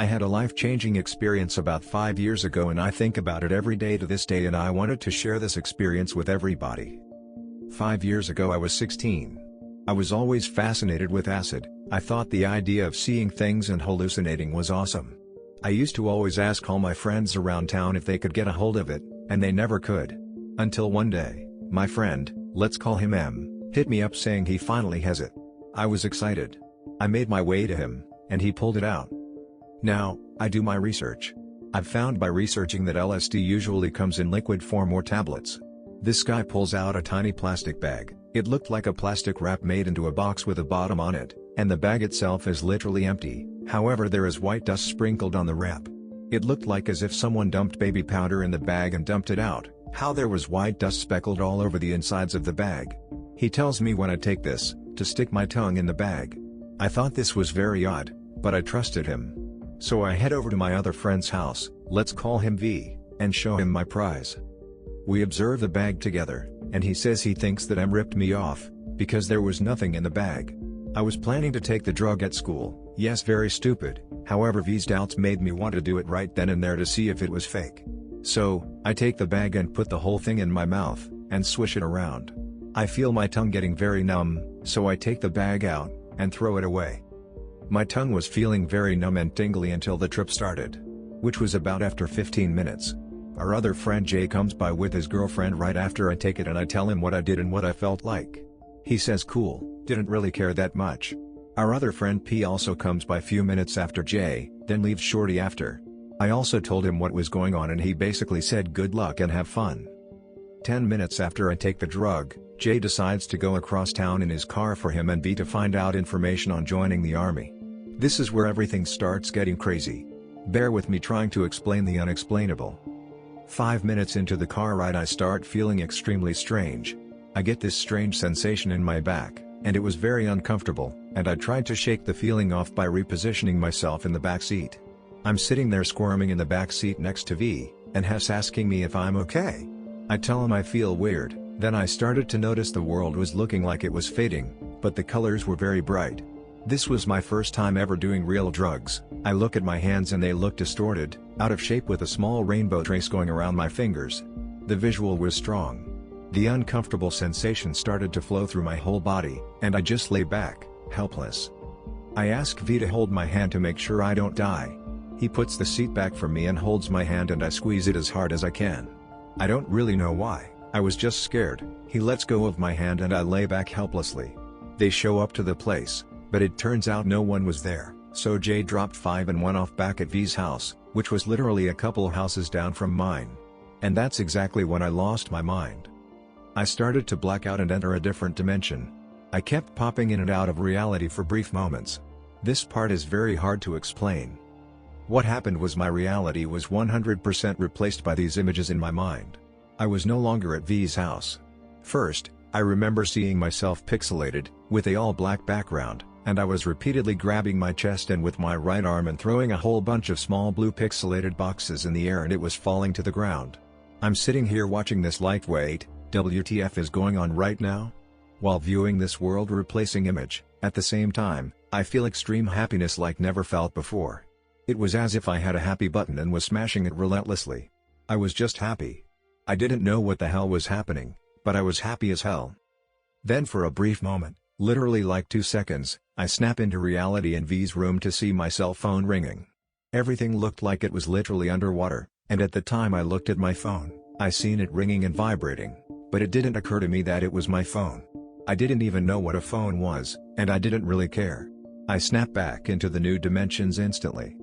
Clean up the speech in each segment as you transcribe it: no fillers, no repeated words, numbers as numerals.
I had a life-changing experience about 5 years ago and I think about it every day to this day, and I wanted to share this experience with everybody. 5 years ago I was 16. I was always fascinated with acid. I thought the idea of seeing things and hallucinating was awesome. I used to always ask all my friends around town if they could get a hold of it, and they never could. Until one day, my friend, let's call him M, hit me up saying he finally has it. I was excited. I made my way to him, and he pulled it out. Now, I do my research. I've found by researching that LSD usually comes in liquid form or tablets. This guy pulls out a tiny plastic bag. It looked like a plastic wrap made into a box with a bottom on it, and the bag itself is literally empty. However, there is white dust sprinkled on the wrap. It looked like as if someone dumped baby powder in the bag and dumped it out. How there was white dust speckled all over the insides of the bag. He tells me when I take this, to stick my tongue in the bag. I thought this was very odd, but I trusted him. So I head over to my other friend's house, let's call him V, and show him my prize. We observe the bag together, and he says he thinks that M ripped me off, because there was nothing in the bag. I was planning to take the drug at school, yes, very stupid, however V's doubts made me want to do it right then and there to see if it was fake. So, I take the bag and put the whole thing in my mouth, and swish it around. I feel my tongue getting very numb, so I take the bag out, and throw it away. My tongue was feeling very numb and tingly until the trip started. Which was about after 15 minutes. Our other friend Jay comes by with his girlfriend right after I take it, and I tell him what I did and what I felt like. He says cool, didn't really care that much. Our other friend P also comes by few minutes after Jay, then leaves shortly after. I also told him what was going on and he basically said good luck and have fun. 10 minutes after I take the drug, Jay decides to go across town in his car for him and V to find out information on joining the army. This is where everything starts getting crazy. Bear with me trying to explain the unexplainable. 5 minutes into the car ride I start feeling extremely strange. I get this strange sensation in my back, and it was very uncomfortable, and I tried to shake the feeling off by repositioning myself in the back seat. I'm sitting there squirming in the back seat next to V, and Hess asking me if I'm okay. I tell him I feel weird, then I started to notice the world was looking like it was fading, but the colors were very bright. This was my first time ever doing real drugs. I look at my hands and they look distorted, out of shape with a small rainbow trace going around my fingers. The visual was strong. The uncomfortable sensation started to flow through my whole body, and I just lay back, helpless. I ask V to hold my hand to make sure I don't die. He puts the seat back for me and holds my hand and I squeeze it as hard as I can. I don't really know why, I was just scared. He lets go of my hand and I lay back helplessly. They show up to the place, but it turns out no one was there, so Jay dropped 5 and 1 off back at V's house, which was literally a couple houses down from mine. And that's exactly when I lost my mind. I started to black out and enter a different dimension. I kept popping in and out of reality for brief moments. This part is very hard to explain. What happened was my reality was 100% replaced by these images in my mind. I was no longer at V's house. First, I remember seeing myself pixelated, with a all-black background, and I was repeatedly grabbing my chest and with my right arm and throwing a whole bunch of small blue pixelated boxes in the air and it was falling to the ground. I'm sitting here watching this like, wait, WTF is going on right now? While viewing this world replacing image, at the same time, I feel extreme happiness like never felt before. It was as if I had a happy button and was smashing it relentlessly. I was just happy. I didn't know what the hell was happening, but I was happy as hell. Then for a brief moment, literally like 2 seconds, I snap into reality in V's room to see my cell phone ringing. Everything looked like it was literally underwater, and at the time I looked at my phone, I seen it ringing and vibrating, but it didn't occur to me that it was my phone. I didn't even know what a phone was, and I didn't really care. I snapped back into the new dimensions instantly.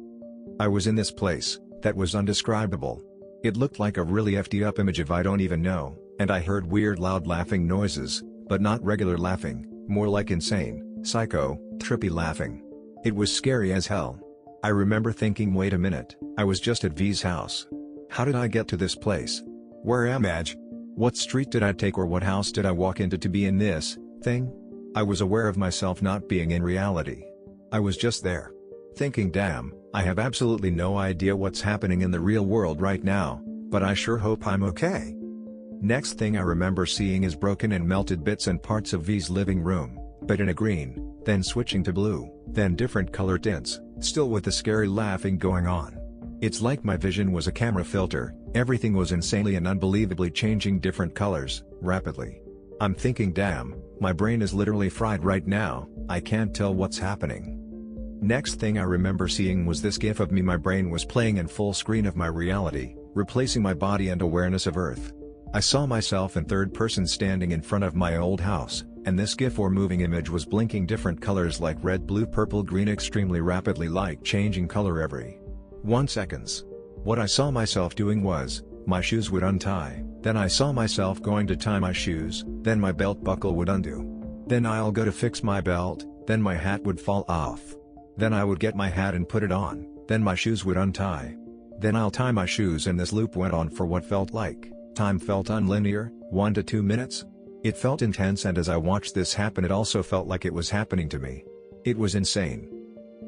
I was in this place, that was undescribable. It looked like a really effed up image of I don't even know, and I heard weird loud laughing noises, but not regular laughing, more like insane, psycho, trippy laughing. It was scary as hell. I remember thinking, wait a minute, I was just at V's house. How did I get to this place? Where am I? What street did I take or what house did I walk into to be in this thing? I was aware of myself not being in reality. I was just there. Thinking, damn, I have absolutely no idea what's happening in the real world right now, but I sure hope I'm okay. Next thing I remember seeing is broken and melted bits and parts of V's living room, but in a green, then switching to blue, then different color tints, still with the scary laughing going on. It's like my vision was a camera filter, everything was insanely and unbelievably changing different colors, rapidly. I'm thinking, damn, my brain is literally fried right now, I can't tell what's happening. Next thing I remember seeing was this gif of me. My brain was playing in full screen of my reality, replacing my body and awareness of Earth. I saw myself in third person standing in front of my old house, and this gif or moving image was blinking different colors like red, blue, purple, green, extremely rapidly, like changing color every 1 second. What I saw myself doing was, my shoes would untie, then I saw myself going to tie my shoes, then my belt buckle would undo. Then I'll go to fix my belt, then my hat would fall off. Then I would get my hat and put it on, then my shoes would untie. Then I'll tie my shoes, and this loop went on for what felt like, time felt unlinear, 1 to 2 minutes. It felt intense, and as I watched this happen it also felt like it was happening to me. It was insane.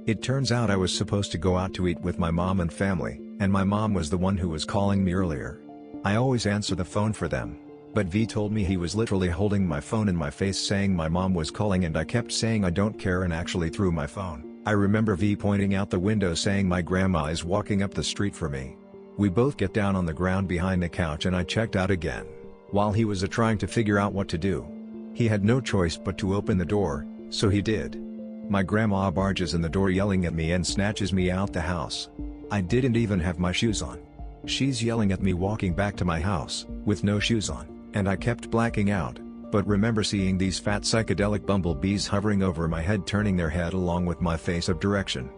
It turns out I was supposed to go out to eat with my mom and family, and my mom was the one who was calling me earlier. I always answer the phone for them. But V told me he was literally holding my phone in my face saying my mom was calling, and I kept saying I don't care and actually threw my phone. I remember V pointing out the window saying my grandma is walking up the street for me. We both get down on the ground behind the couch and I checked out again, while he was trying to figure out what to do. He had no choice but to open the door, so he did. My grandma barges in the door yelling at me and snatches me out the house. I didn't even have my shoes on. She's yelling at me walking back to my house, with no shoes on, and I kept blacking out, but remember seeing these fat psychedelic bumblebees hovering over my head, turning their head along with my face of direction.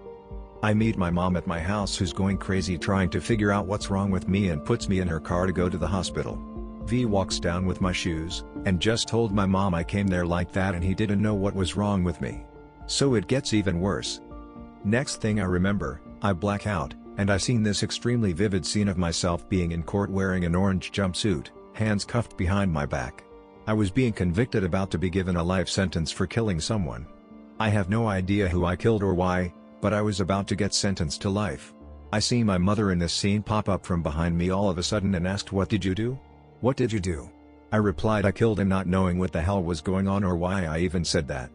I meet my mom at my house, who's going crazy trying to figure out what's wrong with me, and puts me in her car to go to the hospital. V walks down with my shoes, and just told my mom I came there like that and he didn't know what was wrong with me. So it gets even worse. Next thing I remember, I black out, and I seen this extremely vivid scene of myself being in court wearing an orange jumpsuit, hands cuffed behind my back. I was being convicted, about to be given a life sentence for killing someone. I have no idea who I killed or why, but I was about to get sentenced to life. I see my mother in this scene pop up from behind me all of a sudden and asked, "What did you do? What did you do?" I replied I killed him, not knowing what the hell was going on or why I even said that.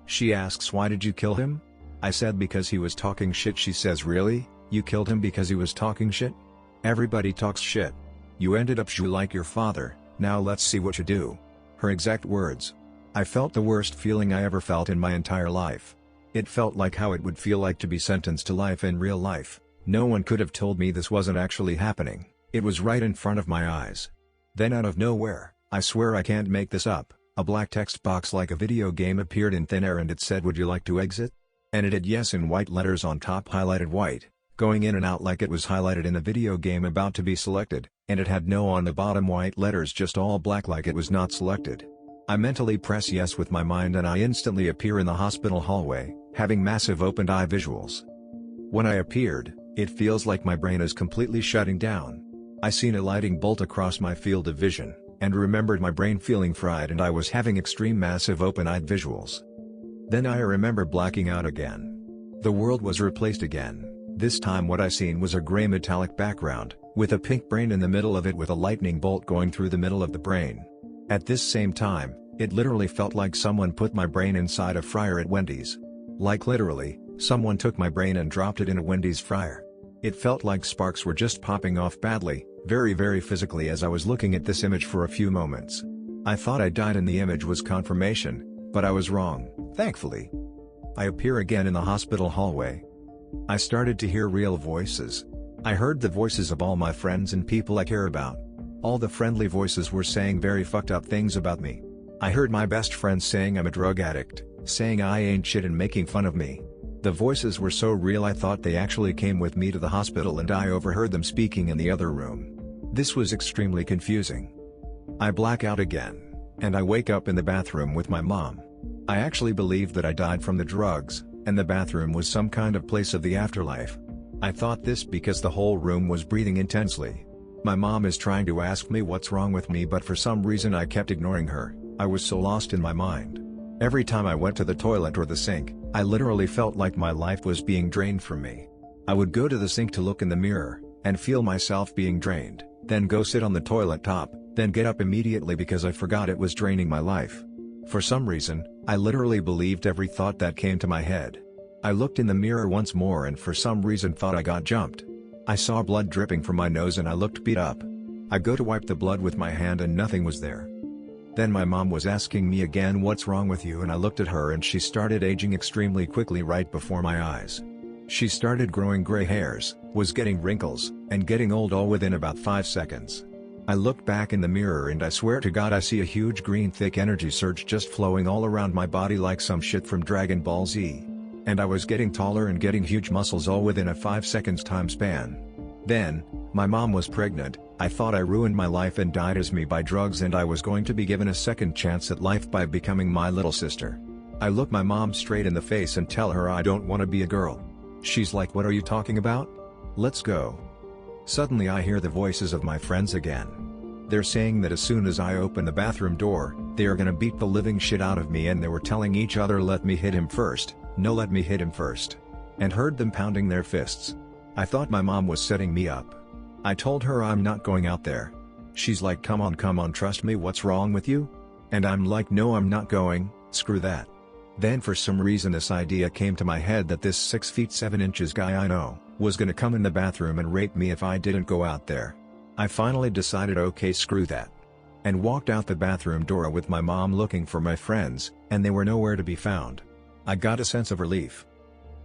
She asks, "Why did you kill him?" I said, "Because he was talking shit." She says, "Really? You killed him because he was talking shit? Everybody talks shit. You ended up like your father, now let's see what you do." Her exact words. I felt the worst feeling I ever felt in my entire life. It felt like how it would feel like to be sentenced to life in real life. No one could have told me this wasn't actually happening. It was right in front of my eyes. Then out of nowhere, I swear I can't make this up, a black text box like a video game appeared in thin air and it said, "Would you like to exit?" And it had yes in white letters on top, highlighted white, going in and out like it was highlighted in a video game about to be selected, and it had no on the bottom, white letters just all black like it was not selected. I mentally press yes with my mind and I instantly appear in the hospital hallway, having massive opened eye visuals. When I appeared, it feels like my brain is completely shutting down. I seen a lighting bolt across my field of vision, and remembered my brain feeling fried and I was having extreme massive open-eyed visuals. Then I remember blacking out again. The world was replaced again. This time what I seen was a gray metallic background, with a pink brain in the middle of it with a lightning bolt going through the middle of the brain. At this same time, it literally felt like someone put my brain inside a fryer at Wendy's. Like literally, someone took my brain and dropped it in a Wendy's fryer. It felt like sparks were just popping off badly, very physically as I was looking at this image for a few moments. I thought I died and the image was confirmation, but I was wrong, thankfully. I appear again in the hospital hallway. I started to hear real voices. I heard the voices of all my friends and people I care about. All the friendly voices were saying very fucked up things about me. I heard my best friend saying I'm a drug addict, saying I ain't shit and making fun of me. The voices were so real I thought they actually came with me to the hospital and I overheard them speaking in the other room. This was extremely confusing. I black out again, and I wake up in the bathroom with my mom. I actually believed that I died from the drugs, and the bathroom was some kind of place of the afterlife. I thought this because the whole room was breathing intensely. My mom is trying to ask me what's wrong with me, but for some reason I kept ignoring her. I was so lost in my mind. Every time I went to the toilet or the sink, I literally felt like my life was being drained from me. I would go to the sink to look in the mirror, and feel myself being drained, then go sit on the toilet top, then get up immediately because I forgot it was draining my life. For some reason, I literally believed every thought that came to my head. I looked in the mirror once more and for some reason thought I got jumped. I saw blood dripping from my nose and I looked beat up. I go to wipe the blood with my hand and nothing was there. Then my mom was asking me again, what's wrong with you, and I looked at her and she started aging extremely quickly right before my eyes. She started growing gray hairs, was getting wrinkles, and getting old all within about 5 seconds. I looked back in the mirror and I swear to God I see a huge green thick energy surge just flowing all around my body like some shit from Dragon Ball Z. And I was getting taller and getting huge muscles all within a 5 seconds time span. Then, my mom was pregnant. I thought I ruined my life and died as me by drugs and I was going to be given a second chance at life by becoming my little sister. I look my mom straight in the face and tell her I don't want to be a girl. She's like, what are you talking about? Let's go. Suddenly I hear the voices of my friends again. They're saying that as soon as I open the bathroom door, they are gonna beat the living shit out of me, and they were telling each other, let me hit him first, no, let me hit him first. And heard them pounding their fists. I thought my mom was setting me up. I told her I'm not going out there. She's like, come on, trust me, what's wrong with you? And I'm like, no, I'm not going, screw that. Then for some reason this idea came to my head that this 6 feet 7 inches guy I know, was gonna come in the bathroom and rape me if I didn't go out there. I finally decided, okay, screw that. And walked out the bathroom door with my mom looking for my friends, and they were nowhere to be found. I got a sense of relief.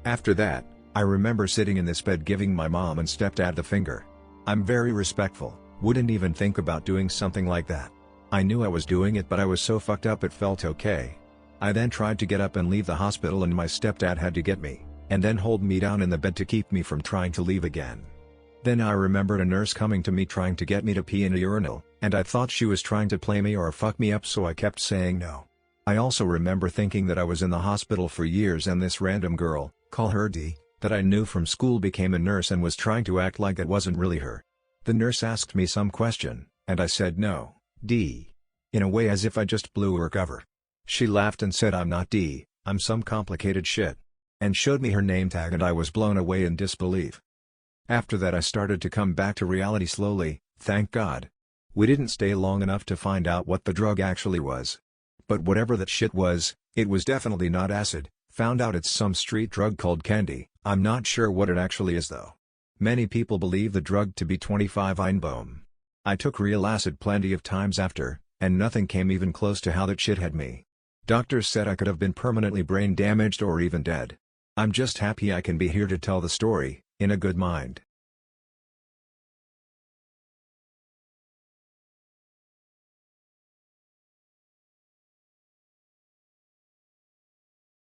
After that, I remember sitting in this bed giving my mom and stepdad the finger. I'm very respectful, wouldn't even think about doing something like that. I knew I was doing it but I was so fucked up it felt okay. I then tried to get up and leave the hospital and my stepdad had to get me, and then hold me down in the bed to keep me from trying to leave again. Then I remembered a nurse coming to me trying to get me to pee in a urinal, and I thought she was trying to play me or fuck me up, so I kept saying no. I also remember thinking that I was in the hospital for years and this random girl, call her D, that I knew from school became a nurse and was trying to act like it wasn't really her. The nurse asked me some question, and I said no, D. In a way as if I just blew her cover. She laughed and said I'm not D, I'm some complicated shit. And showed me her name tag and I was blown away in disbelief. After that I started to come back to reality slowly, thank God. We didn't stay long enough to find out what the drug actually was. But whatever that shit was, it was definitely not acid. Found out it's some street drug called candy. I'm not sure what it actually is though. Many people believe the drug to be 25 NBOMe. I took real acid plenty of times after, and nothing came even close to how that shit had me. Doctors said I could have been permanently brain damaged or even dead. I'm just happy I can be here to tell the story, in a good mind.